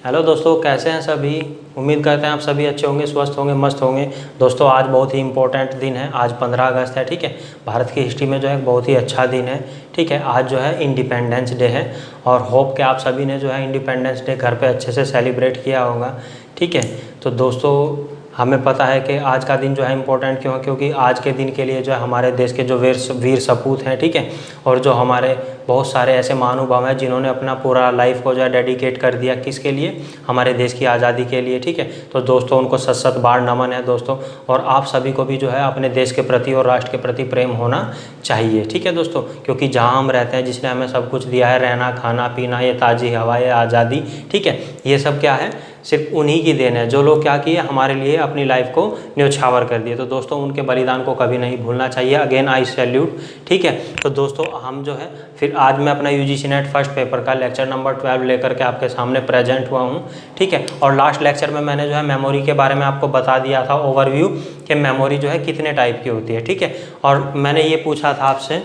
Hello दोस्तों, कैसे हैं सभी। उम्मीद करते हैं आप सभी अच्छे होंगे, स्वस्थ होंगे, मस्त होंगे। दोस्तों आज बहुत ही इंपॉर्टेंट दिन है। आज 15 अगस्त है, ठीक है। भारत की हिस्ट्री में जो है बहुत ही अच्छा दिन है, ठीक है। आज जो है इंडिपेंडेंस डे है और होप कि आप सभी ने जो है इंडिपेंडेंस डे घर पे अच्छे से सेलिब्रेट किया होगा, ठीक है। तो दोस्तों हमें पता है कि आज का दिन जो है इम्पोर्टेंट क्यों है, क्योंकि आज के दिन के लिए जो है हमारे देश के जो वीर सपूत हैं, ठीक है, और जो हमारे बहुत सारे ऐसे महानुभाव हैं जिन्होंने अपना पूरा लाइफ को जो है डेडिकेट कर दिया किसके लिए, हमारे देश की आज़ादी के लिए, ठीक है। तो दोस्तों उनको सत सत बार नमन है दोस्तों। और आप सभी को भी जो है अपने देश के प्रति और राष्ट्र के प्रति प्रेम होना चाहिए, ठीक है दोस्तों। क्योंकि जहाँ हम रहते हैं, जिसने हमें सब कुछ दिया है, रहना खाना पीना, ये ताज़ी हवा, ये आज़ादी, ठीक है, ये सब क्या है, सिर्फ उन्हीं की देन है। जो लोग क्या किए, हमारे लिए अपनी लाइफ को न्यौछावर कर दिए। तो दोस्तों उनके बलिदान को कभी नहीं भूलना चाहिए। अगेन आई सैल्यूट, ठीक है। तो दोस्तों हम जो है फिर आज मैं अपना यूजीसी नेट फर्स्ट पेपर का लेक्चर नंबर 12 लेकर के आपके सामने प्रेजेंट हुआ हूँ, ठीक है। और लास्ट लेक्चर में मैंने जो है मेमोरी के बारे में आपको बता दिया था ओवरव्यू कि मेमोरी जो है कितने टाइप की होती है, ठीक है। और मैंने ये पूछा था आपसे,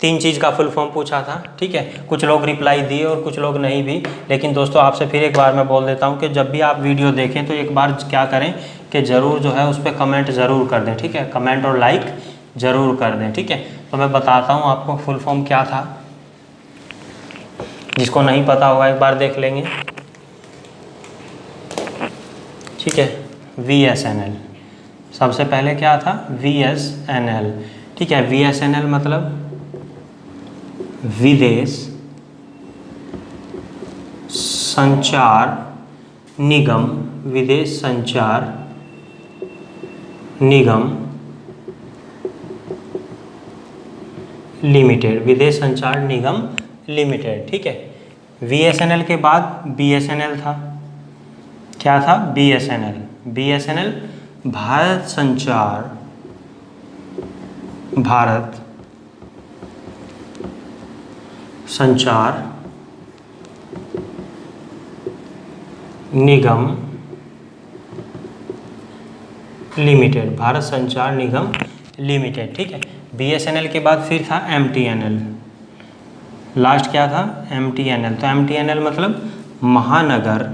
3 चीज़ का फुल फॉर्म पूछा था, ठीक है। कुछ लोग रिप्लाई दिए और कुछ लोग नहीं भी। लेकिन दोस्तों आपसे फिर एक बार मैं बोल देता हूँ कि जब भी आप वीडियो देखें तो एक बार क्या करें कि ज़रूर जो है उस पर कमेंट ज़रूर कर दें, ठीक है। कमेंट और लाइक ज़रूर कर दें, ठीक है। तो मैं बताता हूँ आपको फुल फॉर्म क्या था। जिसको नहीं पता होगा एक बार देख लेंगे, ठीक है। VSNL, सबसे पहले क्या था, VSNL, ठीक है। VSNL मतलब विदेश संचार निगम, विदेश संचार निगम लिमिटेड, विदेश संचार निगम लिमिटेड, ठीक है। VSNL के बाद BSNL था। क्या था, BSNL। BSNL भारत संचार निगम लिमिटेड, भारत संचार निगम लिमिटेड, ठीक है। BSNL के बाद फिर था MTNL। लास्ट क्या था, MTNL। तो MTNL मतलब महानगर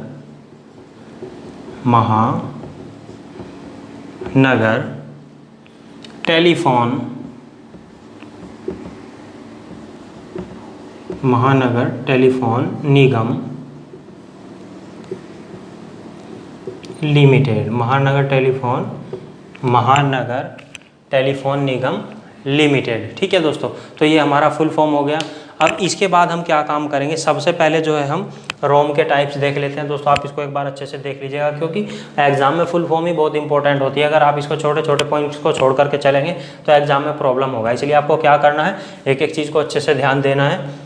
टेलीफोन, महानगर टेलीफोन निगम लिमिटेड, महानगर टेलीफोन निगम लिमिटेड, ठीक है दोस्तों। तो ये हमारा फुल फॉर्म हो गया। अब इसके बाद हम क्या काम करेंगे, सबसे पहले जो है हम रोम के टाइप्स देख लेते हैं दोस्तों। आप इसको एक बार अच्छे से देख लीजिएगा, क्योंकि एग्जाम में फुल फॉर्म ही बहुत इंपॉर्टेंट होती है। अगर आप इसको छोटे छोटे पॉइंट्स को छोड़ करके चलेंगे तो एग्जाम में प्रॉब्लम होगा। इसलिए आपको क्या करना है, एक एक चीज़ को अच्छे से ध्यान देना है।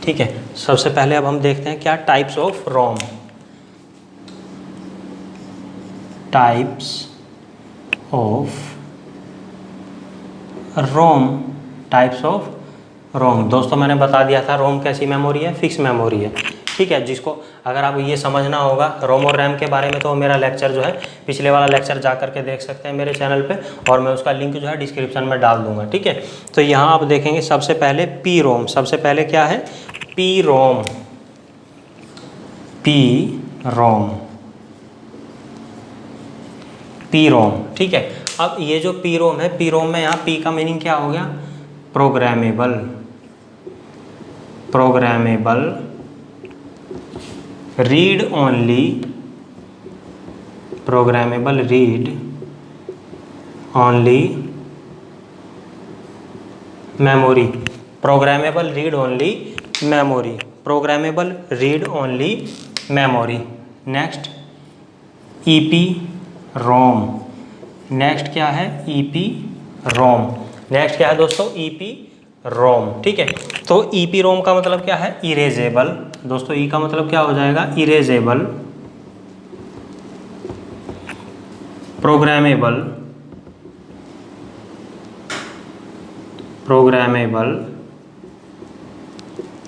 ठीक है, सबसे पहले अब हम देखते हैं क्या types of ROM, types of ROM. दोस्तों मैंने बता दिया था रोम कैसी मेमोरी है, फिक्स मेमोरी है, ठीक है। जिसको अगर आप ये समझना होगा रोम और रैम के बारे में, तो मेरा लेक्चर जो है पिछले वाला लेक्चर जा करके देख सकते हैं मेरे चैनल पे, और मैं उसका लिंक जो है डिस्क्रिप्शन में डाल दूंगा, ठीक है। तो यहाँ आप देखेंगे सबसे पहले पी रोम। सबसे पहले क्या है, पी रोम, ठीक है। अब ये जो पी रोम है, पी रोम में यहाँ पी का मीनिंग क्या हो गया, programmable, read only memory, programmable read only memory. Next EPROM, next क्या है, ईपी रोम। नेक्स्ट क्या है दोस्तों, ईपी रोम, ठीक है। तो ईपी रोम का मतलब क्या है, इरेजेबल। दोस्तों ई का मतलब क्या हो जाएगा, erasable, programmable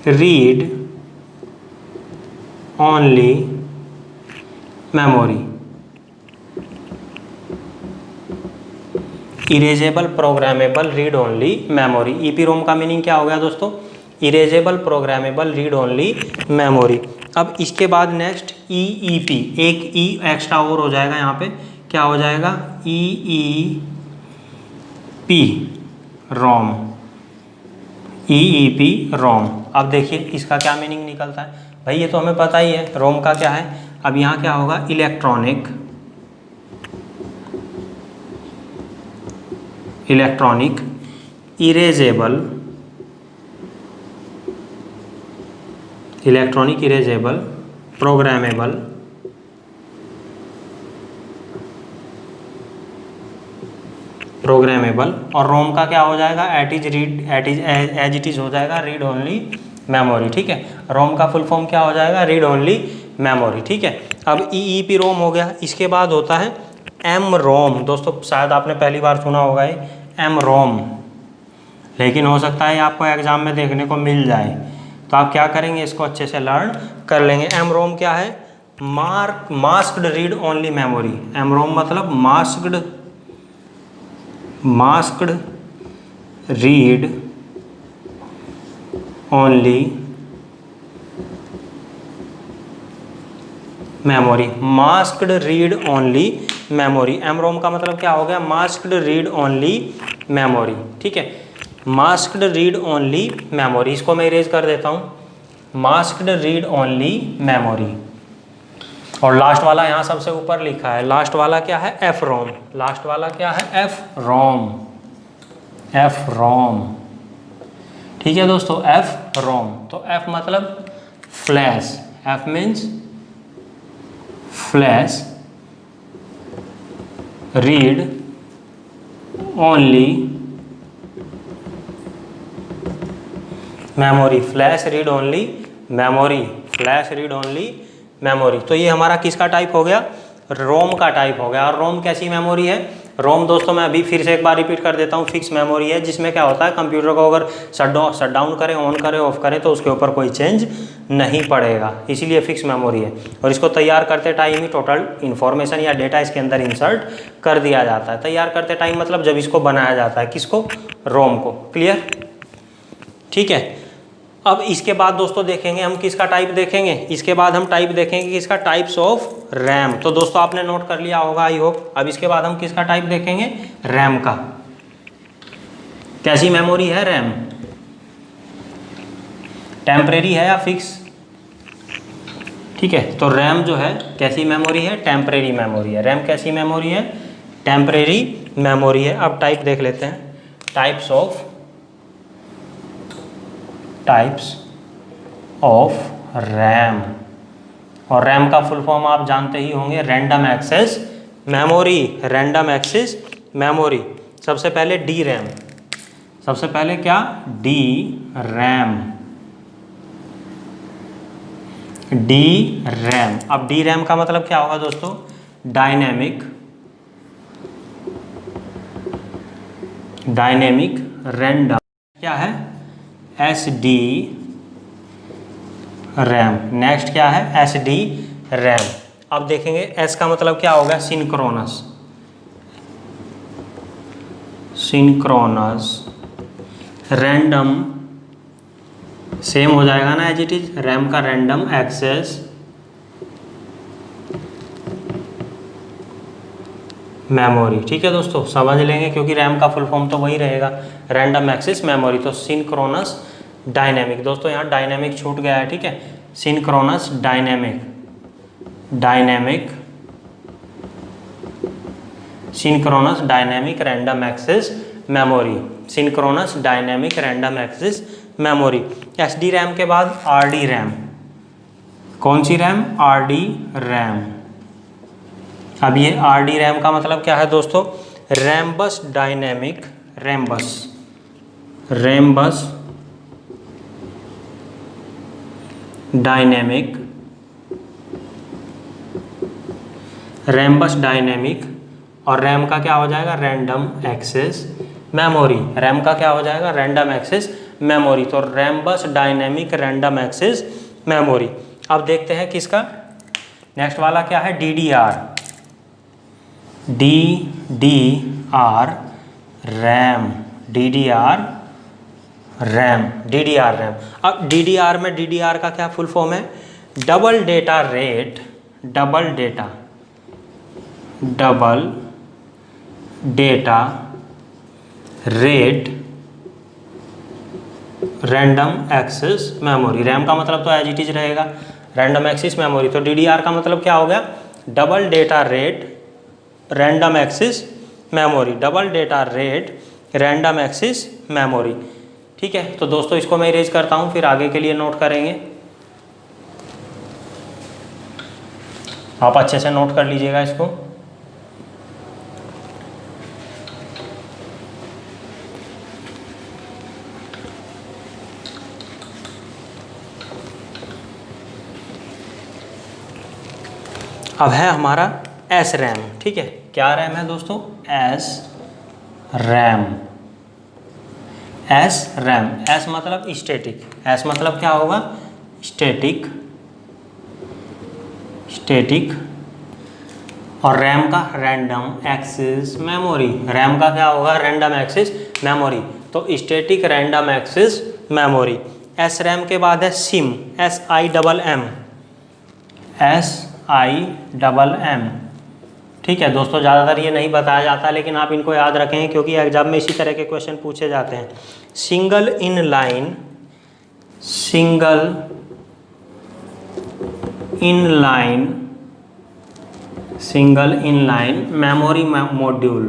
read only memory. Erasable programmable read only memory. EPROM का मीनिंग क्या हो गया दोस्तों? Erasable programmable read only memory. अब इसके बाद नेक्स्ट ईईपी, एक ई एक्स्ट्रा और हो जाएगा यहाँ पे, क्या हो जाएगा? ईईपी रोम, ईईपी रोम। अब देखिए इसका क्या मीनिंग निकलता है भाई, ये तो हमें पता ही है रोम का क्या है। अब यहाँ क्या होगा? Electronic erasable, electronic erasable programmable और रोम का क्या हो जाएगा? एज इट इज हो जाएगा रीड ओनली मेमोरी। ठीक है, रोम का फुल फॉर्म क्या हो जाएगा? Read only memory. ठीक है, अब ईईपी रोम हो गया। इसके बाद होता है एम रोम। दोस्तों शायद आपने पहली बार सुना होगा ये एम रोम, लेकिन हो सकता है आपको एग्जाम में देखने को मिल जाए, तो आप क्या करेंगे? इसको अच्छे से लर्न कर लेंगे। एम रोम क्या है? Masked read only memory. MROM मतलब masked read only memory. Masked read only memory. MROM का मतलब क्या हो गया? Masked read only memory. ठीक है, मास्क्ड रीड ओनली मेमोरी। इसको मैं इरेज कर देता हूँ, मास्क्ड रीड ओनली मेमोरी। और लास्ट वाला यहाँ सबसे ऊपर लिखा है, लास्ट वाला क्या है? एफ रोम। लास्ट वाला क्या है? एफ रोम, एफ रोम। ठीक है दोस्तों, एफ रोम। तो एफ मतलब flash, F means flash read only memory, flash read only memory, flash read only memory. तो ये हमारा किसका टाइप हो गया? रोम का टाइप हो गया। और रोम कैसी मेमोरी है? रोम दोस्तों मैं अभी फिर से एक बार रिपीट कर देता हूँ, फिक्स मेमोरी है, जिसमें क्या होता है कंप्यूटर को अगर शट डाउन करें, ऑन करें, ऑफ करें तो उसके ऊपर कोई चेंज नहीं पड़ेगा, इसीलिए फिक्स मेमोरी है। और इसको तैयार करते टाइम ही टोटल इन्फॉर्मेशन या डेटा इसके अंदर इंसर्ट कर दिया जाता है। तैयार करते टाइम मतलब जब इसको बनाया जाता है, किसको? रोम को। क्लियर? ठीक है, अब इसके बाद दोस्तों देखेंगे हम किसका टाइप देखेंगे, इसके बाद हम टाइप देखेंगे किसका? Types of RAM. तो दोस्तों आपने नोट कर लिया होगा आई होप। अब इसके बाद हम किसका टाइप देखेंगे? रैम का। कैसी मेमोरी है रैम? टेम्परेरी है या फिक्स? ठीक है, तो रैम जो है कैसी मेमोरी है? टेम्परेरी मेमोरी है। रैम कैसी मेमोरी है? टेम्परेरी मेमोरी है। अब टाइप देख लेते हैं, टाइप्स ऑफ रैम। और रैम का फुल फॉर्म आप जानते ही होंगे, random access memory, random access memory. सबसे पहले डी रैम, सबसे पहले क्या? D RAM, D RAM. अब डी रैम का मतलब क्या होगा दोस्तों? Dynamic random. क्या है? S D RAM. नेक्स्ट क्या है? S D RAM. अब देखेंगे एस का मतलब क्या होगा? सिंक्रोनस रैंडम, सेम हो जाएगा ना एज इट इज, रैम का रैंडम एक्सेस मेमोरी। ठीक है दोस्तों, समझ लेंगे क्योंकि रैम का फुल फॉर्म तो वही रहेगा, रैंडम एक्सेस मेमोरी। तो सिंक्रोनस डायनेमिक। दोस्तों यहाँ डायनेमिक छूट गया है, ठीक है, synchronous dynamic, synchronous dynamic random access memory, synchronous dynamic random access memory. SD RAM के बाद आरडी रैम। कौन सी रैम? RD RAM. अब ये आरडी रैम का मतलब क्या है दोस्तों? रैम्बस डायनेमिक, रैम्बस डायनेमिक और रैम का क्या हो जाएगा? Random access memory. रैम का क्या हो जाएगा? Random access memory. तो Rambus dynamic random access memory. अब देखते हैं किसका नेक्स्ट वाला क्या है? DDR, DDR RAM, DDR RAM, DDR RAM. अब DDR में DDR का क्या फुल फॉर्म है? Double data rate, double data rate random access memory. RAM का मतलब तो एज इट इज रहेगा, रैंडम एक्सेस मेमोरी। तो DDR का मतलब क्या हो गया? Double data rate random access memory, double data rate random access memory. ठीक है, तो दोस्तों इसको मैं इरेज करता हूँ, फिर आगे के लिए नोट करेंगे। आप अच्छे से नोट कर लीजिएगा इसको। अब है हमारा एस रैम। ठीक है, क्या रैम है दोस्तों? SRAM. SRAM, S मतलब स्टैटिक, एस मतलब क्या होगा? Static, static. और रैम का रैंडम एक्सेस मेमोरी, रैम का क्या होगा? Random access memory. तो static random access memory. SRAM के बाद है सिम, SIMM, SIMM। ठीक है दोस्तों, ज़्यादातर ये नहीं बताया जाता, लेकिन आप इनको याद रखें क्योंकि एग्जाम में इसी तरह के क्वेश्चन पूछे जाते हैं। Single in line, single in line, single in line memory module,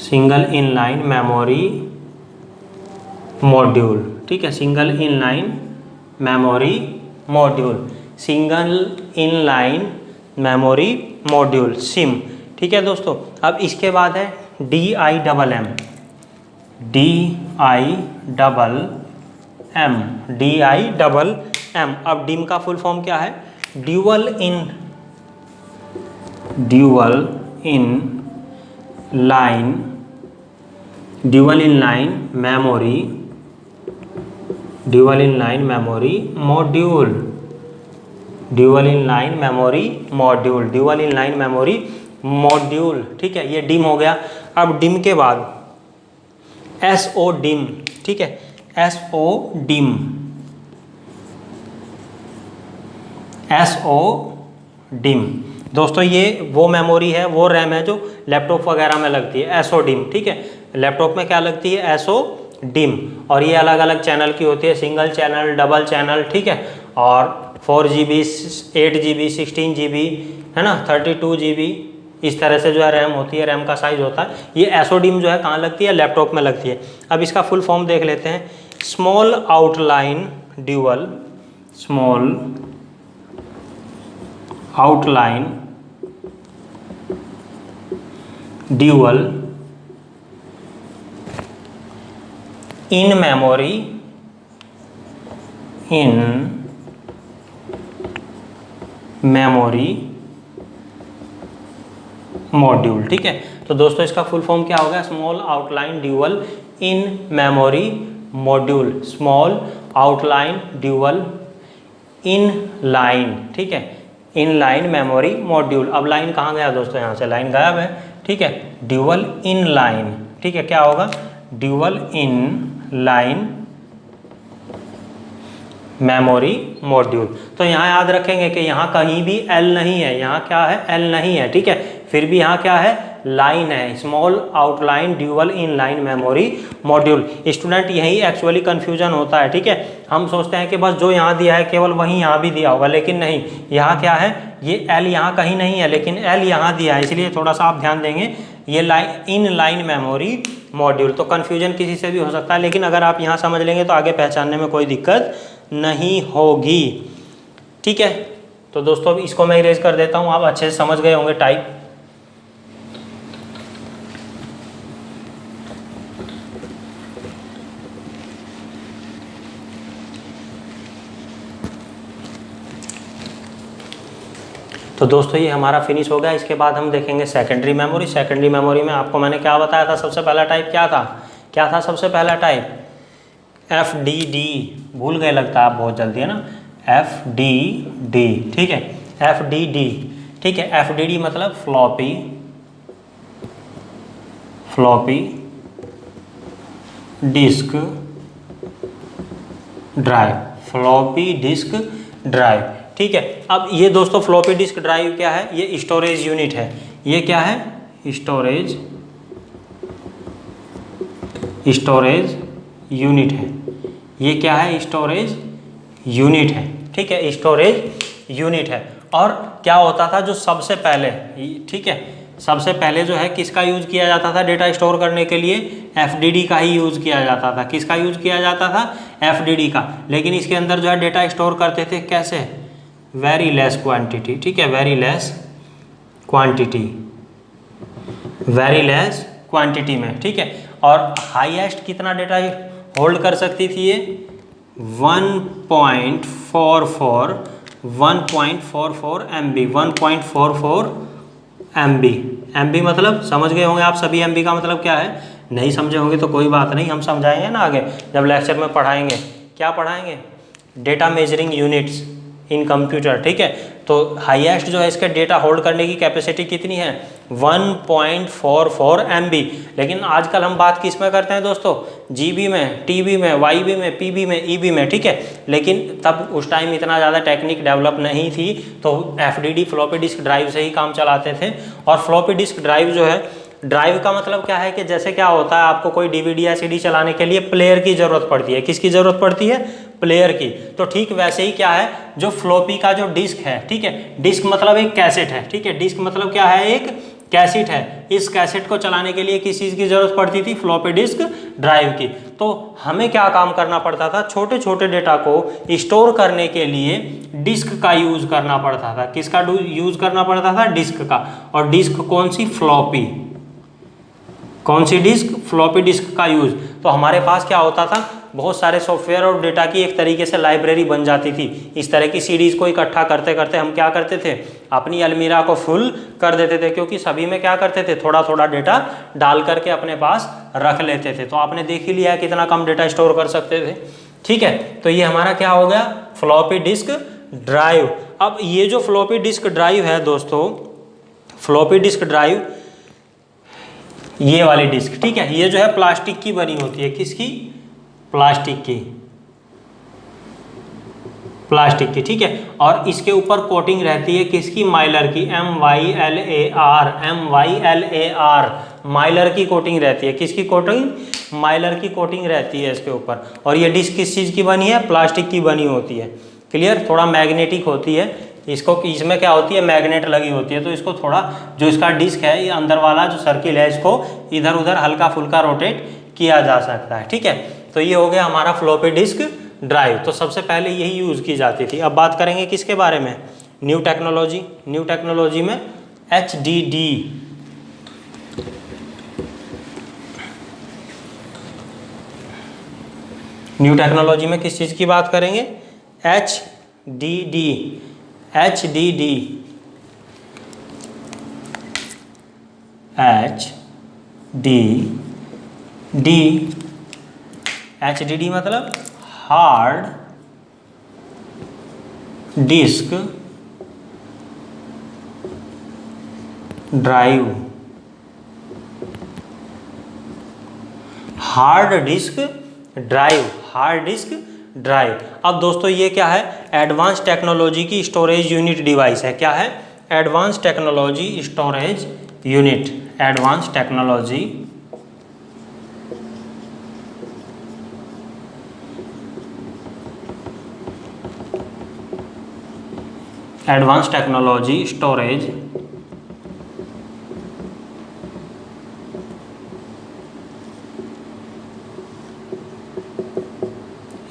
single in line memory module. ठीक है, single in line memory module, single in line memory module, SIM. ठीक है दोस्तों, अब इसके बाद है DIMM, DIMM। अब डिम का फुल फॉर्म क्या है? Dual in line memory module, dual in line memory module. ठीक है, ये डिम हो गया। अब डिम के बाद SO डिम। ठीक है, SO डिम, SO डिम। दोस्तों ये वो मेमोरी है, वो रैम है जो लैपटॉप वगैरह में लगती है, SO डिम। ठीक है, लैपटॉप में क्या लगती है? SO dim. और ये अलग अलग चैनल की होती है, सिंगल चैनल, डबल चैनल। ठीक है, और 4GB, 8GB, 16GB, है ना, 32GB, इस तरह से जो है रैम होती है, रैम का साइज होता है। ये SO डिम जो है कहाँ लगती है? लैपटॉप में लगती है। अब इसका फुल फॉर्म देख लेते हैं। Small outline dual, small outline dual in memory, in memory module. ठीक है, तो दोस्तों इसका फुल फॉर्म क्या होगा? Small outline dual in memory module, small outline dual in line. ठीक है, इन लाइन मेमोरी मॉड्यूल। अब लाइन कहाँ गया दोस्तों? यहाँ से लाइन गायब है। ठीक है, ड्यूअल इन लाइन। ठीक है, क्या होगा? Dual in line memory module. तो यहाँ याद रखेंगे कि यहाँ कहीं भी L नहीं है, यहाँ क्या है? L नहीं है। ठीक है, फिर भी यहाँ क्या है? लाइन है, small outline dual in line memory module. Student यही एक्चुअली कन्फ्यूजन होता है। ठीक है, हम सोचते हैं कि बस जो यहाँ दिया है केवल वहीं यहाँ भी दिया होगा, लेकिन नहीं, यहाँ क्या है? ये L यहाँ कहीं नहीं है, लेकिन L यहाँ दिया है, इसलिए थोड़ा सा आप ध्यान देंगे। ये इन लाइन मेमोरी मॉड्यूल। तो कन्फ्यूजन किसी से भी हो सकता है, लेकिन अगर आप यहाँ समझ लेंगे तो आगे पहचानने में कोई दिक्कत नहीं होगी। ठीक है, तो दोस्तों अब इसको मैं इरेज कर देता हूँ, आप अच्छे से समझ गए होंगे टाइप। तो दोस्तों ये हमारा फिनिश हो गया। इसके बाद हम देखेंगे सेकेंडरी मेमोरी। सेकेंडरी मेमोरी में आपको मैंने क्या बताया था? सबसे पहला टाइप क्या था? क्या था सबसे पहला टाइप? FDD। भूल गए लगता है आप बहुत जल्दी, है ना? FDD। ठीक है, FDD। ठीक है, FDD मतलब floppy floppy disk drive, floppy disk drive, ठीक है। अब ये दोस्तों फ्लॉपी डिस्क ड्राइव क्या है, ये स्टोरेज यूनिट है। ये क्या है, स्टोरेज यूनिट है। ये क्या है, स्टोरेज यूनिट है, ठीक है, स्टोरेज यूनिट है। और क्या होता था जो सबसे पहले, ठीक है, सबसे पहले जो है किसका यूज़ किया जाता था डेटा स्टोर करने के लिए, एफडीडी का ही यूज़ किया जाता था। किसका यूज़ किया जाता था, एफडीडी का। लेकिन इसके अंदर जो है डेटा स्टोर करते थे कैसे, वेरी लेस क्वांटिटी, ठीक है, वेरी लेस क्वांटिटी में, ठीक है। और हाईएस्ट कितना डेटा होल्ड कर सकती थी ये, 1.44 MB, 1.44 MB मतलब समझ गए होंगे आप सभी। MB का मतलब क्या है, नहीं समझे होंगे तो कोई बात नहीं, हम समझाएंगे ना आगे जब लेक्चर में पढ़ाएंगे। क्या पढ़ाएंगे, data measuring units in computer, ठीक है। तो हाईएस्ट जो है इसके डेटा होल्ड करने की कैपेसिटी कितनी है, 1.44 MB। लेकिन आजकल हम बात किस में करते हैं दोस्तों, GB में, TB में, YB में, PB में, EB में, ठीक है। लेकिन तब उस टाइम इतना ज़्यादा टेक्निक डेवलप नहीं थी, तो FDD फ्लॉपी डिस्क ड्राइव से ही काम चलाते थे। और फ्लॉपी डिस्क ड्राइव जो है, ड्राइव का मतलब क्या है कि जैसे क्या होता है, आपको कोई DVD या CD चलाने के लिए प्लेयर की ज़रूरत पड़ती है। किसकी ज़रूरत पड़ती है, प्लेयर की। तो ठीक वैसे ही क्या है, जो फ्लॉपी का जो डिस्क है, ठीक है, डिस्क मतलब एक कैसेट है, ठीक है, डिस्क मतलब क्या है, एक कैसेट है। इस कैसेट को चलाने के लिए किस चीज़ की ज़रूरत पड़ती थी, फ्लॉपी डिस्क ड्राइव की। तो हमें क्या काम करना पड़ता था, छोटे छोटे डेटा को स्टोर करने के लिए डिस्क का यूज़ करना पड़ता था। किसका यूज़ करना पड़ता था, डिस्क का। और डिस्क कौन सी, फ्लॉपी, कौन सी डिस्क, फ्लॉपी डिस्क का यूज़। तो हमारे पास क्या होता था, बहुत सारे सॉफ्टवेयर और डेटा की एक तरीके से लाइब्रेरी बन जाती थी। इस तरह की सीडीज़ को इकट्ठा करते करते हम क्या करते थे, अपनी अलमीरा को फुल कर देते थे, क्योंकि सभी में क्या करते थे, थोड़ा थोड़ा डेटा डाल करके अपने पास रख लेते थे। तो आपने देख ही लिया कितना कम डेटा स्टोर कर सकते थे, ठीक है। तो ये हमारा क्या हो गया, फ्लॉपी डिस्क ड्राइव। अब ये जो फ्लॉपी डिस्क ड्राइव है दोस्तों, फ्लॉपी डिस्क ड्राइव, ये वाली डिस्क, ठीक है, ये जो है प्लास्टिक की बनी होती है। किसकी, प्लास्टिक की, ठीक है। और इसके ऊपर कोटिंग रहती है किसकी, माइलर की, MYLAR, माइलर की कोटिंग रहती है। किसकी कोटिंग, माइलर की कोटिंग रहती है इसके ऊपर। और ये डिस्क किस चीज़ की बनी है, प्लास्टिक की बनी होती है। क्लियर, थोड़ा मैग्नेटिक होती है इसको, इसमें क्या होती है, मैग्नेट लगी होती है। तो इसको थोड़ा, जो इसका डिस्क है, ये अंदर वाला जो सर्किल है, इसको इधर उधर हल्का फुल्का रोटेट किया जा सकता है, ठीक है। तो ये हो गया हमारा फ्लॉपी डिस्क ड्राइव। तो सबसे पहले यही यूज़ की जाती थी। अब बात करेंगे किसके बारे में, न्यू टेक्नोलॉजी में HDD, न्यू टेक्नोलॉजी में किस चीज़ की बात करेंगे, HDD मतलब hard disk drive, hard disk drive. अब दोस्तों ये क्या है, एडवांस टेक्नोलॉजी की स्टोरेज यूनिट डिवाइस है। क्या है, advance technology storage unit, advance technology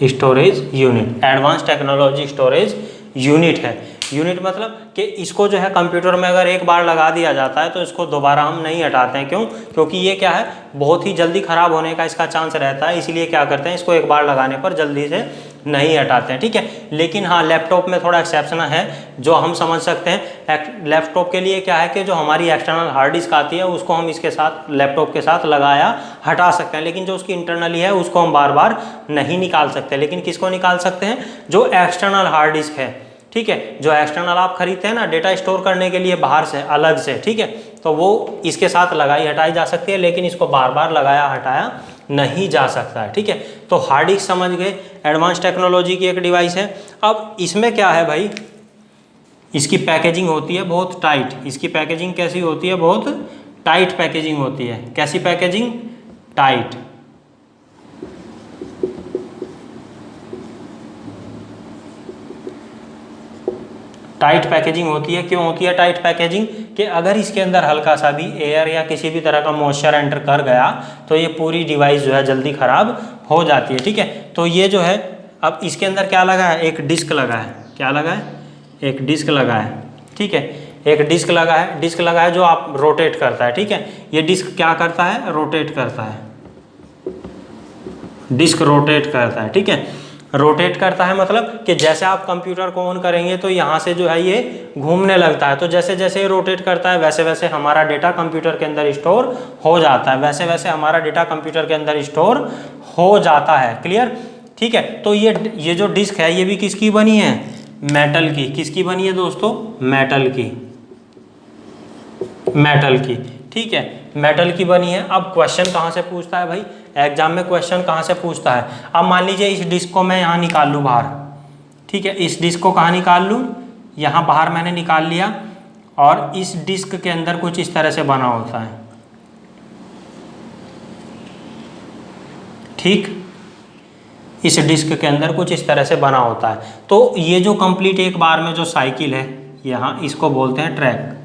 storage unit, advance technology storage unit है। यूनिट मतलब कि इसको जो है कंप्यूटर में अगर एक बार लगा दिया जाता है तो इसको दोबारा हम नहीं हटाते हैं। क्यों, क्योंकि ये क्या है, बहुत ही जल्दी ख़राब होने का इसका चांस रहता है। इसीलिए क्या करते हैं, इसको एक बार लगाने पर जल्दी से नहीं हटाते हैं, ठीक है। लेकिन हाँ, लैपटॉप में थोड़ा एक्सेप्शन है जो हम समझ सकते हैं। लैपटॉप के लिए क्या है कि जो हमारी एक्सटर्नल हार्ड डिस्क आती है उसको हम इसके साथ, लैपटॉप के साथ लगाया हटा सकते हैं। लेकिन जो उसकी इंटरनली है उसको हम बार बार नहीं निकाल सकते। लेकिन किसको निकाल सकते हैं, जो एक्सटर्नल हार्ड डिस्क है, ठीक है, जो एक्सटर्नल आप खरीदते हैं ना डेटा स्टोर करने के लिए बाहर से अलग से, ठीक है, तो वो इसके साथ लगाई हटाई जा सकती है, लेकिन इसको बार बार लगाया हटाया नहीं जा सकता है, ठीक है। तो हार्ड डिस्क समझ गए, एडवांस टेक्नोलॉजी की एक डिवाइस है। अब इसमें क्या है भाई, इसकी पैकेजिंग होती है बहुत टाइट। इसकी पैकेजिंग कैसी होती है, बहुत टाइट पैकेजिंग होती है। कैसी पैकेजिंग, टाइट। टाइट पैकेजिंग होती है। क्यों होती है टाइट पैकेजिंग, कि अगर इसके अंदर हल्का सा भी एयर या किसी भी तरह का मॉइस्चर एंटर कर गया तो ये पूरी डिवाइस जो है जल्दी ख़राब हो जाती है, ठीक है। तो ये जो है, अब इसके अंदर क्या लगा है, एक डिस्क लगा है। क्या लगा है, एक डिस्क लगा है, ठीक है। एक डिस्क लगा है, डिस्क लगा है जो आप रोटेट करता है, ठीक है। ये डिस्क क्या करता है, रोटेट करता है, डिस्क रोटेट करता है, ठीक है। रोटेट करता है मतलब कि जैसे आप कंप्यूटर को ऑन करेंगे तो यहाँ से जो है ये घूमने लगता है, तो जैसे जैसे ये रोटेट करता है वैसे वैसे हमारा डेटा कंप्यूटर के अंदर स्टोर हो जाता है, वैसे वैसे हमारा डेटा कंप्यूटर के अंदर स्टोर हो जाता है। क्लियर, ठीक है। तो ये जो डिस्क है ये भी किसकी बनी है, मेटल की। किसकी बनी है दोस्तों, मेटल की, मेटल की, ठीक है, मेटल की बनी है। अब क्वेश्चन कहाँ से पूछता है भाई, एग्जाम में क्वेश्चन कहाँ से पूछता है। अब मान लीजिए इस डिस्क को मैं यहाँ निकाल लूँ बाहर, ठीक है, इस डिस्क को कहाँ निकाल लूँ, यहाँ बाहर मैंने निकाल लिया, और इस डिस्क के अंदर कुछ इस तरह से बना होता है, ठीक, इस डिस्क के अंदर कुछ इस तरह से बना होता है। तो ये जो कंप्लीट एक बार में जो साइकिल है यहाँ, इसको बोलते हैं ट्रैक।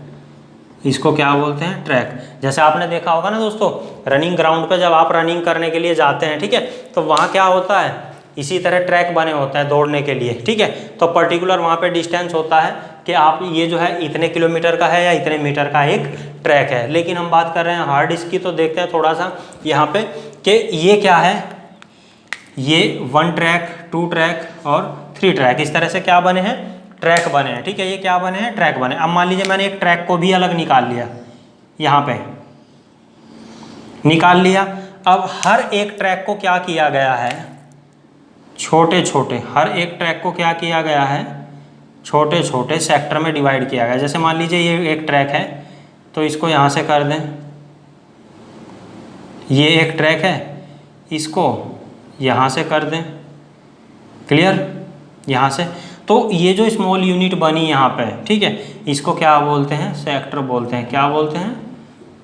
इसको क्या बोलते हैं, ट्रैक। जैसे आपने देखा होगा ना दोस्तों, रनिंग ग्राउंड पे जब आप रनिंग करने के लिए जाते हैं, ठीक है, तो वहाँ क्या होता है, इसी तरह ट्रैक बने होते हैं दौड़ने के लिए, ठीक है। तो पर्टिकुलर वहाँ पे डिस्टेंस होता है कि आप ये जो है इतने किलोमीटर का है या इतने मीटर का एक ट्रैक है। लेकिन हम बात कर रहे हैं हार्ड डिस्क की, तो देखते हैं थोड़ा सा यहाँ पे कि ये क्या है, ये 1 ट्रैक, 2 ट्रैक और 3 ट्रैक, इस तरह से क्या बने हैं, ट्रैक बने हैं, ठीक है। ये क्या बने हैं, ट्रैक बने। अब मान लीजिए मैंने एक ट्रैक को भी अलग निकाल लिया, यहाँ पे निकाल लिया। अब हर एक ट्रैक को क्या किया गया है, छोटे छोटे, हर एक ट्रैक को क्या किया गया है, छोटे छोटे सेक्टर में डिवाइड किया गया। जैसे मान लीजिए ये एक ट्रैक है, तो इसको यहाँ से कर दें, ये एक ट्रैक है, इसको यहाँ से कर दें, क्लियर, यहाँ से। तो ये जो स्मॉल यूनिट बनी यहाँ पे, ठीक है, इसको क्या बोलते हैं, सेक्टर बोलते हैं। क्या बोलते हैं,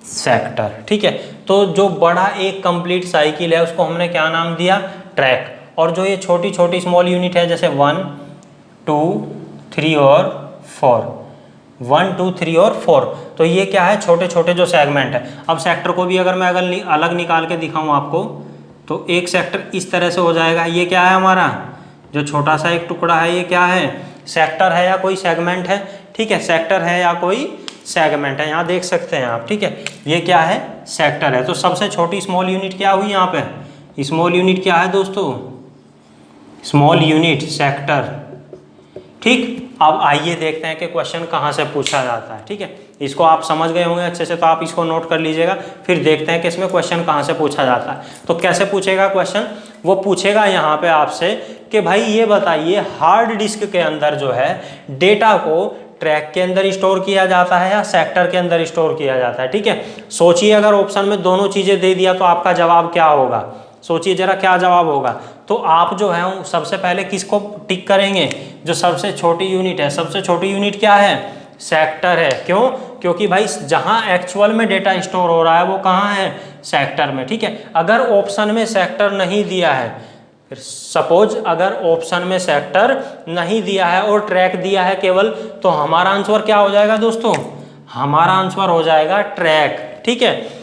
सेक्टर, ठीक है। तो जो बड़ा एक कंप्लीट साइकिल है उसको हमने क्या नाम दिया, ट्रैक। और जो ये छोटी छोटी स्मॉल यूनिट है, जैसे 1, 2, 3 और 4, 1, 2, 3 और 4, तो ये क्या है, छोटे छोटे जो सेगमेंट है। अब सेक्टर को भी अगर मैं अलग निकाल के दिखाऊँ आपको, तो एक सेक्टर इस तरह से हो जाएगा। ये क्या है, हमारा जो छोटा सा एक टुकड़ा है, ये क्या है, सेक्टर है या कोई सेगमेंट है, ठीक है, सेक्टर है या कोई सेगमेंट है, यहाँ देख सकते हैं आप, ठीक है, ये क्या है, सेक्टर है। तो सबसे छोटी स्मॉल यूनिट क्या हुई यहाँ पे, स्मॉल यूनिट क्या है दोस्तों, स्मॉल यूनिट सेक्टर, ठीक। अब आइए देखते हैं कि क्वेश्चन कहाँ से पूछा जाता है, ठीक है। इसको आप समझ गए होंगे अच्छे से, तो आप इसको नोट कर लीजिएगा। फिर देखते हैं कि इसमें क्वेश्चन कहाँ से पूछा जाता है। तो कैसे पूछेगा क्वेश्चन, वो पूछेगा यहाँ पे आपसे कि भाई ये बताइए, हार्ड डिस्क के अंदर जो है डेटा को ट्रैक के अंदर स्टोर किया जाता है या सेक्टर के अंदर स्टोर किया जाता है, ठीक है। सोचिए अगर ऑप्शन में दोनों चीज़ें दे दिया तो आपका जवाब क्या होगा, सोचिए जरा क्या जवाब होगा। तो आप जो है सबसे पहले किसको टिक करेंगे, जो सबसे छोटी यूनिट है। सबसे छोटी यूनिट क्या है, सेक्टर है। क्यों, क्योंकि भाई जहां एक्चुअल में डेटा स्टोर हो रहा है वो कहाँ है, सेक्टर में, ठीक है। अगर ऑप्शन में सेक्टर नहीं दिया है, सपोज अगर ऑप्शन में सेक्टर नहीं दिया है और ट्रैक दिया है केवल, तो हमारा आंसर क्या हो जाएगा दोस्तों, हमारा आंसर हो जाएगा ट्रैक, ठीक है।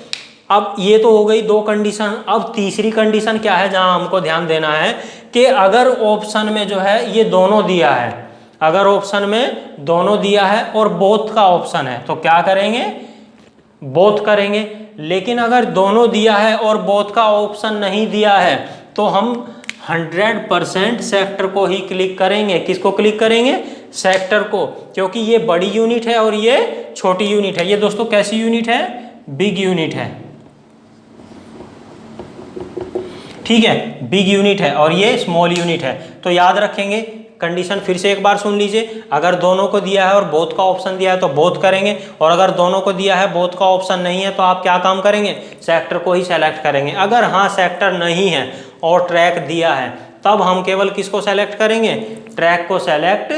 अब ये तो हो गई 2 कंडीशन। अब तीसरी कंडीशन क्या है जहां हमको ध्यान देना है कि अगर ऑप्शन में जो है ये दोनों दिया है, अगर ऑप्शन में दोनों दिया है और बोथ का ऑप्शन है, तो क्या करेंगे, बोथ करेंगे। लेकिन अगर दोनों दिया है और बोथ का ऑप्शन नहीं दिया है, तो हम 100% सेक्टर को ही क्लिक करेंगे। किसको क्लिक करेंगे, सेक्टर को, क्योंकि ये बड़ी यूनिट है और ये छोटी यूनिट है। ये दोस्तों कैसी यूनिट है, बिग यूनिट है, ठीक है, बिग यूनिट है और ये स्मॉल यूनिट है। तो याद रखेंगे कंडीशन फिर से एक बार सुन लीजिए। अगर दोनों को दिया है और बोथ का ऑप्शन दिया है तो बोथ करेंगे, और अगर दोनों को दिया है बोथ का ऑप्शन नहीं है तो आप क्या काम करेंगे, सेक्टर को ही सेलेक्ट करेंगे। अगर हाँ सेक्टर नहीं है और ट्रैक दिया है तब हम केवल किसको सेलेक्ट करेंगे, ट्रैक को सेलेक्ट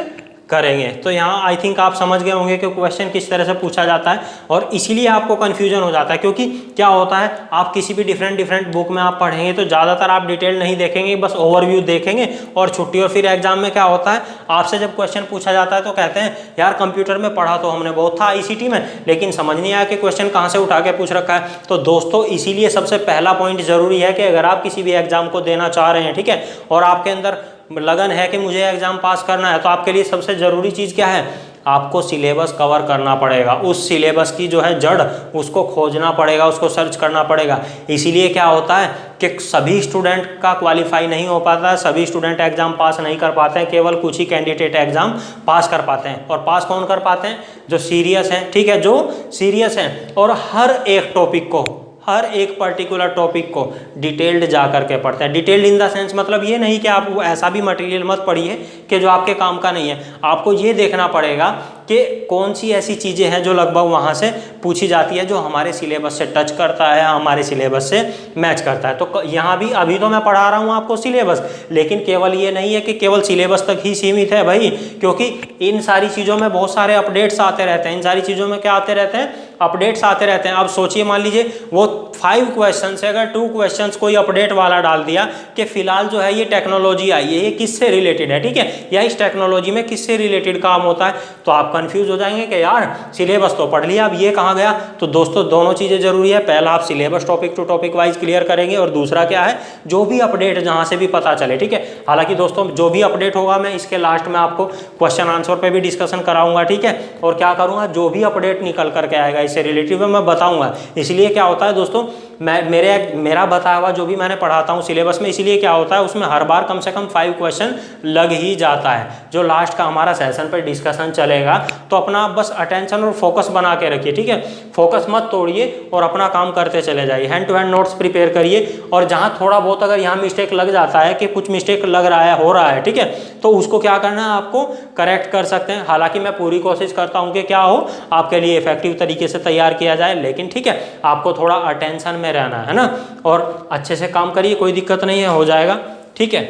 करेंगे। तो यहाँ आई थिंक आप समझ गए होंगे कि क्वेश्चन किस तरह से पूछा जाता है, और इसीलिए आपको कन्फ्यूजन हो जाता है। क्योंकि क्या होता है, आप किसी भी डिफरेंट बुक में आप पढ़ेंगे तो ज़्यादातर आप डिटेल नहीं देखेंगे, बस ओवरव्यू देखेंगे और छुट्टी। और फिर एग्जाम में क्या होता है, आपसे जब क्वेश्चन पूछा जाता है तो कहते हैं यार कंप्यूटर में पढ़ा तो हमने बहुत था ICT में, लेकिन समझ नहीं आया कि क्वेश्चन कहाँ से उठा के पूछ रखा है। तो दोस्तों इसीलिए सबसे पहला पॉइंट जरूरी है कि अगर आप किसी भी एग्जाम को देना चाह रहे हैं, ठीक है, और आपके अंदर लगन है कि मुझे एग्जाम पास करना है, तो आपके लिए सबसे ज़रूरी चीज़ क्या है, आपको सिलेबस कवर करना पड़ेगा। उस सिलेबस की जो है जड़ उसको खोजना पड़ेगा, उसको सर्च करना पड़ेगा। इसीलिए क्या होता है कि सभी स्टूडेंट का क्वालिफाई नहीं हो पाता है, सभी स्टूडेंट एग्जाम पास नहीं कर पाते हैं, केवल कुछ ही कैंडिडेट एग्जाम पास कर पाते हैं। और पास कौन कर पाते हैं, जो सीरियस हैं, ठीक है, जो सीरियस हैं और हर एक टॉपिक को, हर एक पर्टिकुलर टॉपिक को डिटेल्ड जा करके पढ़ते हैं। डिटेल्ड इन द सेंस मतलब ये नहीं कि आप ऐसा भी मटेरियल मत पढ़िए कि जो आपके काम का नहीं है। आपको ये देखना पड़ेगा कि कौन सी ऐसी चीज़ें हैं जो लगभग वहाँ से पूछी जाती है, जो हमारे सिलेबस से टच करता है, हमारे सिलेबस से मैच करता है। तो यहाँ भी अभी तो मैं पढ़ा रहा हूँ आपको सिलेबस, लेकिन केवल ये नहीं है कि केवल सिलेबस तक ही सीमित है भाई, क्योंकि इन सारी चीज़ों में बहुत सारे अपडेट्स आते रहते हैं। इन सारी चीज़ों में क्या आते रहते हैं, अपडेट्स आते रहते हैं। अब सोचिए, मान लीजिए वो 5 क्वेश्चन से अगर 2 क्वेश्चंस कोई अपडेट वाला डाल दिया कि फिलहाल जो है ये टेक्नोलॉजी आई है, ये किससे रिलेटेड है, ठीक है, या इस टेक्नोलॉजी में किससे रिलेटेड काम होता है, तो आप कंफ्यूज हो जाएंगे कि यार सिलेबस तो पढ़ लिया, अब ये कहाँ गया। तो दोस्तों दोनों चीज़ें जरूरी है। पहला आप syllabus topic to topic wise clear करेंगे, और दूसरा क्या है, जो भी अपडेट जहाँ से भी पता चले, ठीक है। हालांकि दोस्तों जो भी अपडेट होगा मैं इसके लास्ट में आपको क्वेश्चन आंसर पे भी डिस्कशन कराऊंगा, ठीक है, और क्या करूँगा, जो भी अपडेट निकल करके आएगा इससे रिलेटिव मैं बताऊँगा। इसलिए क्या होता है दोस्तों, मेरा बताया हुआ जो भी मैंने पढ़ाता हूँ सिलेबस में, इसलिए क्या होता है उसमें हर बार कम से कम 5 क्वेश्चन लग ही जाता है। जो लास्ट का हमारा सेशन पर डिस्कशन चलेगा, तो अपना बस अटेंशन और फोकस बना के रखिए, ठीक है, फोकस मत तोड़िए और अपना काम करते चले जाइए। Hand to hand notes prepare करिए, और जहाँ थोड़ा बहुत अगर यहाँ मिस्टेक लग जाता है कि कुछ मिस्टेक लग रहा है, हो रहा है, ठीक है, तो उसको क्या करना है, आपको करेक्ट कर सकते हैं। हालांकि मैं पूरी कोशिश करता हूँ कि क्या हो, आपके लिए इफेक्टिव तरीके से तैयार किया जाए, लेकिन ठीक है आपको थोड़ा अटेंशन में रहना है ना, और अच्छे से काम करिए, कोई दिक्कत नहीं है, हो जाएगा, ठीक है।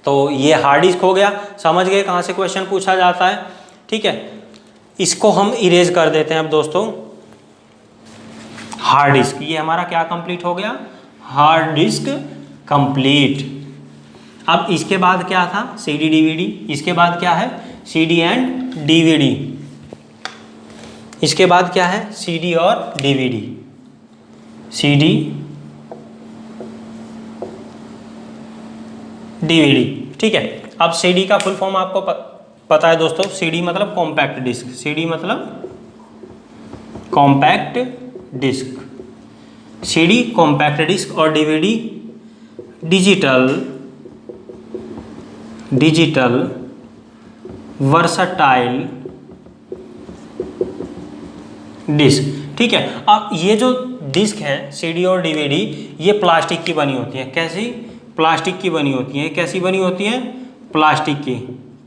तो ये हार्ड डिस्क हो गया, समझ गए कहाँ से क्वेश्चन पूछा जाता है, ठीक है। इसको हम इरेज कर देते हैं अब दोस्तों। हार्ड डिस्क, ये हमारा क्या कंप्लीट हो गया, हार्ड डिस्क कंप्लीट। अब इसके बाद क्या था, CD DVD, इसके बाद क्या है, CD एंड DVD, इसके बाद क्या है, CD और DVD, CD DVD, ठीक है। अब CD का फुल फॉर्म आपको पता है दोस्तों, CD मतलब कॉम्पैक्ट डिस्क, CD मतलब compact disc, CD compact disc, और DVD डिजिटल वर्सटाइल डिस्क, ठीक है। अब ये जो डिस्क है CD और DVD, ये प्लास्टिक की बनी होती है। कैसी, प्लास्टिक की बनी होती है। कैसी बनी होती है, प्लास्टिक की।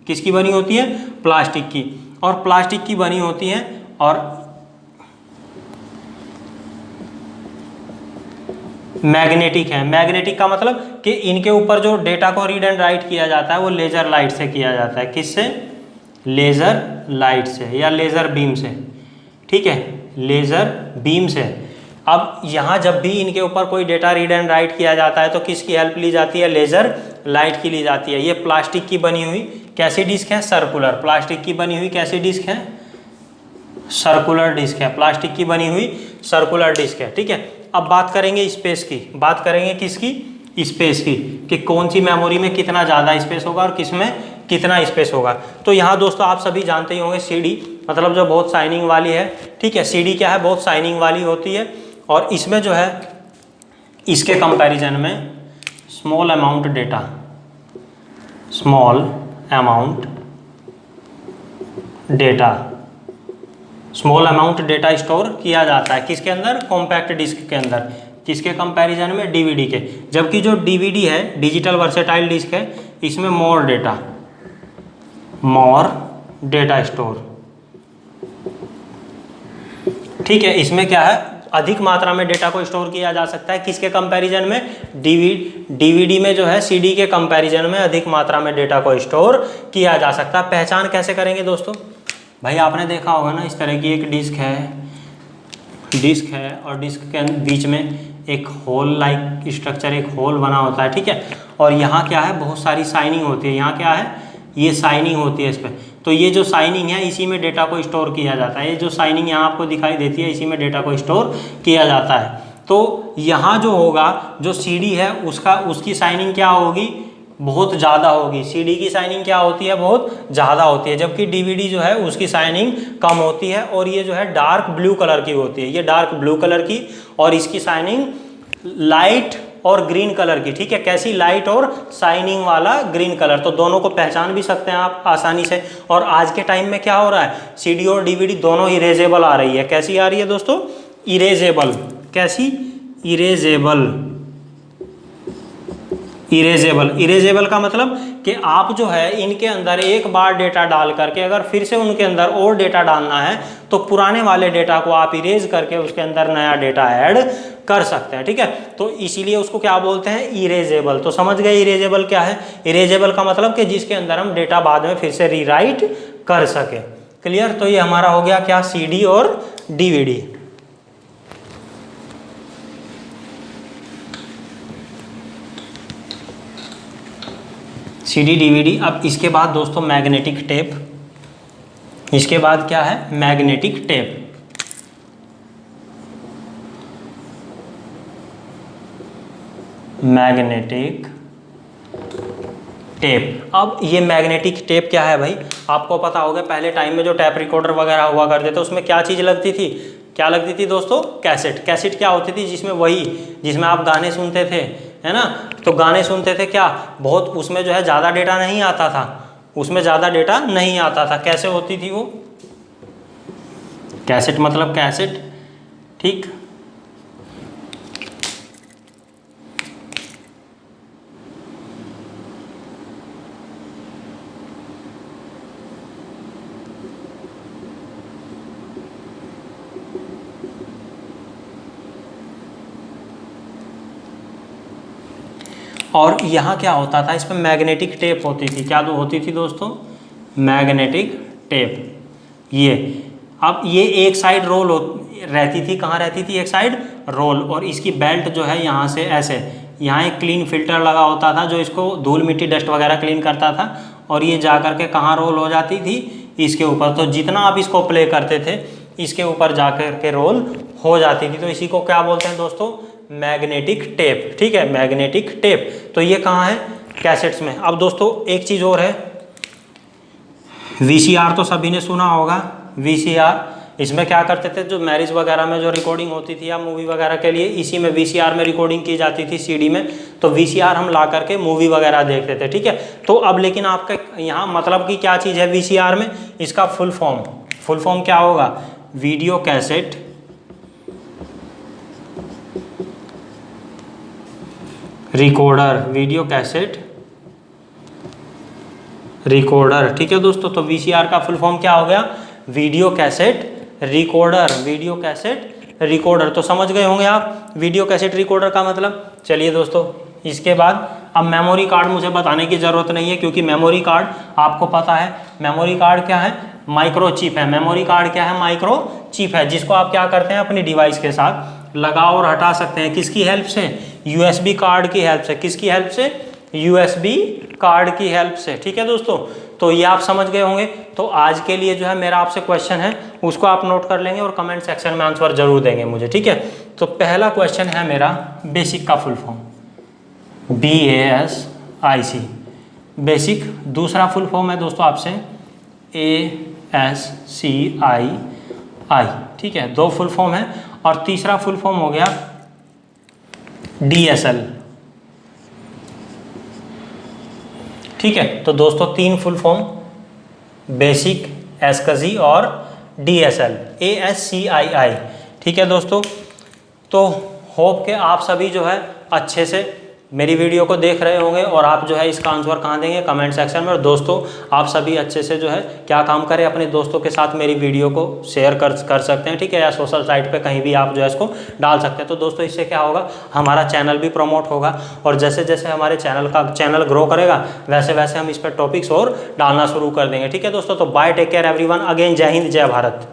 किसकी बनी होती है, प्लास्टिक की, और प्लास्टिक की बनी होती है, और मैग्नेटिक है। मैग्नेटिक का मतलब कि इनके ऊपर जो डेटा को रीड एंड राइट किया जाता है वो लेजर लाइट से किया जाता है। किससे, लेजर लाइट से या लेजर बीम से, ठीक है, लेजर बीम से। अब यहाँ जब भी इनके ऊपर कोई डेटा रीड एंड राइट किया जाता है तो किसकी हेल्प ली जाती है, लेजर लाइट की ली जाती है। ये प्लास्टिक की बनी हुई कैसी डिस्क है, सर्कुलर, प्लास्टिक की बनी हुई कैसी डिस्क है, सर्कुलर डिस्क है, प्लास्टिक की बनी हुई सर्कुलर डिस्क है, ठीक है। अब बात करेंगे स्पेस की, बात करेंगे किसकी, स्पेस की, कि कौन सी मेमोरी में कितना ज़्यादा स्पेस होगा और किस में कितना स्पेस होगा। तो यहाँ दोस्तों आप सभी जानते ही होंगे CD मतलब जो बहुत शाइनिंग वाली है, ठीक है, CD क्या है, बहुत शाइनिंग वाली होती है, और इसमें जो है इसके कंपैरिजन में small amount data, small amount data store किया जाता है किसके अंदर, कॉम्पैक्ट डिस्क के अंदर। किसके कंपैरिजन में, DVD के। जबकि जो DVD है, डिजिटल वर्सेटाइल डिस्क है, इसमें more data, more data store. ठीक है, इसमें क्या है, अधिक मात्रा में डेटा को स्टोर किया जा सकता है। किसके कंपैरिजन में? डीवीडी में जो है सीडी के कंपैरिजन में अधिक मात्रा में डेटा को स्टोर किया जा सकता है। पहचान कैसे करेंगे दोस्तों? भाई आपने देखा होगा ना, इस तरह की एक डिस्क है और डिस्क के बीच में एक होल लाइक स्ट्रक्चर, एक होल बना होता है। ठीक है, और यहाँ क्या है, बहुत सारी साइनिंग होती है। यहाँ क्या है, ये साइनिंग होती है इस पर। तो ये जो साइनिंग है इसी में डेटा को स्टोर किया जाता है। ये जो साइनिंग यहाँ आपको दिखाई देती है इसी में डेटा को स्टोर किया जाता है। तो यहाँ जो होगा, जो सीडी है उसकी साइनिंग क्या होगी, बहुत ज़्यादा होगी। सीडी की साइनिंग क्या होती है, बहुत ज़्यादा होती है, जबकि डीवीडी जो है उसकी साइनिंग कम होती है। और ये जो है डार्क ब्लू कलर की होती है, ये डार्क ब्लू कलर की, और इसकी साइनिंग लाइट और ग्रीन कलर की। ठीक है, कैसी? लाइट और शाइनिंग वाला ग्रीन कलर। तो दोनों को पहचान भी सकते हैं आप आसानी से। और आज के टाइम में क्या हो रहा है, सीडी और डीवीडी दोनों इरेजेबल आ रही है। कैसी आ रही है दोस्तों? इरेजेबल। कैसी? इरेजेबल। इरेजेबल का मतलब कि आप जो है इनके अंदर एक बार डेटा डाल करके अगर फिर से उनके अंदर और डेटा डालना है तो पुराने वाले डेटा को आप इरेज करके उसके अंदर नया डेटा ऐड कर सकते हैं। ठीक है, तो इसीलिए उसको क्या बोलते हैं, इरेजेबल। तो समझ गए इरेजेबल क्या है? इरेजेबल का मतलब कि जिसके अंदर हम डेटा बाद में फिर से रीराइट कर सके। क्लियर? तो ये हमारा हो गया क्या, सीडी और डीवीडी। CD DVD. अब इसके बाद दोस्तों मैग्नेटिक टेप। इसके बाद क्या है, मैग्नेटिक टेप। Magnetic tape. अब ये मैग्नेटिक टेप क्या है भाई, आपको पता होगा पहले टाइम में जो टैप रिकॉर्डर वगैरह हुआ करते थे उसमें क्या चीज़ लगती थी, क्या लगती थी दोस्तों? कैसेट। कैसेट क्या होती थी, जिसमें आप गाने सुनते थे, है ना। तो गाने सुनते थे, क्या बहुत उसमें जो है ज़्यादा डेटा नहीं आता था, उसमें ज़्यादा डेटा नहीं आता था। कैसे होती थी वो? कैसेट मतलब कैसेट। ठीक, और यहाँ क्या होता था, इसमें मैग्नेटिक टेप होती थी। क्या होती थी दोस्तों? Magnetic tape. ये अब ये एक साइड रोल रहती थी। कहाँ रहती थी? एक साइड रोल। और इसकी बेल्ट जो है यहाँ से ऐसे, यहाँ एक क्लीन फिल्टर लगा होता था जो इसको धूल मिट्टी डस्ट वगैरह क्लीन करता था। और ये जा करके कहाँ रोल हो जाती थी? इसके ऊपर। तो जितना आप इसको प्ले करते थे इसके ऊपर जा करके रोल हो जाती थी। तो इसी को क्या बोलते हैं दोस्तों? Magnetic tape. ठीक है, मैग्नेटिक टेप। तो ये कहाँ है? कैसेट्स में। अब दोस्तों एक चीज़ और है, वीसीआर तो सभी ने सुना होगा। वीसीआर, इसमें क्या करते थे, जो मैरिज वगैरह में जो रिकॉर्डिंग होती थी या मूवी वगैरह के लिए, इसी में वीसीआर में रिकॉर्डिंग की जाती थी, सीडी में। तो वीसीआर हम ला करके मूवी वगैरह देखते थे। ठीक है, तो अब लेकिन आपका यहाँ मतलब कि क्या चीज़ है वीसीआर में, इसका फुल फॉर्म क्या होगा? Video cassette recorder. Video cassette recorder. ठीक है दोस्तों, तो वीसीआर का फुल फॉर्म क्या हो गया? Video cassette recorder. Video cassette recorder. तो समझ गए होंगे आप वीडियो कैसेट रिकॉर्डर का मतलब। चलिए दोस्तों, इसके बाद अब मेमोरी कार्ड मुझे बताने की ज़रूरत नहीं है, क्योंकि मेमोरी कार्ड आपको पता है। मेमोरी कार्ड क्या है? माइक्रोचिप है। मेमोरी कार्ड क्या है? माइक्रोचिप है, जिसको आप क्या करते हैं, अपनी डिवाइस के साथ लगा और हटा सकते हैं। किसकी हेल्प से? यूएसबी कार्ड की हेल्प से। किसकी हेल्प से? यूएसबी कार्ड की हेल्प से। ठीक है दोस्तों, तो ये आप समझ गए होंगे। तो आज के लिए जो है मेरा आपसे क्वेश्चन है, उसको आप नोट कर लेंगे और कमेंट सेक्शन में आंसर जरूर देंगे मुझे। ठीक है, तो पहला क्वेश्चन है मेरा बेसिक का फुल फॉर्म, BASIC बेसिक। दूसरा फुल फॉर्म है दोस्तों आपसे ASCII। ठीक है, दो फुल फॉर्म है। और तीसरा फुल फॉर्म हो गया DSL। ठीक है, तो दोस्तों तीन फुल फॉर्म, बेसिक, ASCII और DSL, ASCII। ठीक है दोस्तों, तो होप के आप सभी जो है अच्छे से मेरी वीडियो को देख रहे होंगे और आप जो है इसका आंसर कहाँ देंगे, कमेंट सेक्शन में। और दोस्तों आप सभी अच्छे से जो है क्या काम करें, अपने दोस्तों के साथ मेरी वीडियो को शेयर कर सकते हैं, ठीक है, या सोशल साइट पे कहीं भी आप जो है इसको डाल सकते हैं। तो दोस्तों इससे क्या होगा, हमारा चैनल भी प्रमोट होगा और जैसे जैसे हमारे चैनल ग्रो करेगा वैसे वैसे हम इस पर टॉपिक्स और डालना शुरू कर देंगे, ठीक है दोस्तों। तो bye, take care everyone, again जय हिंद, जय भारत।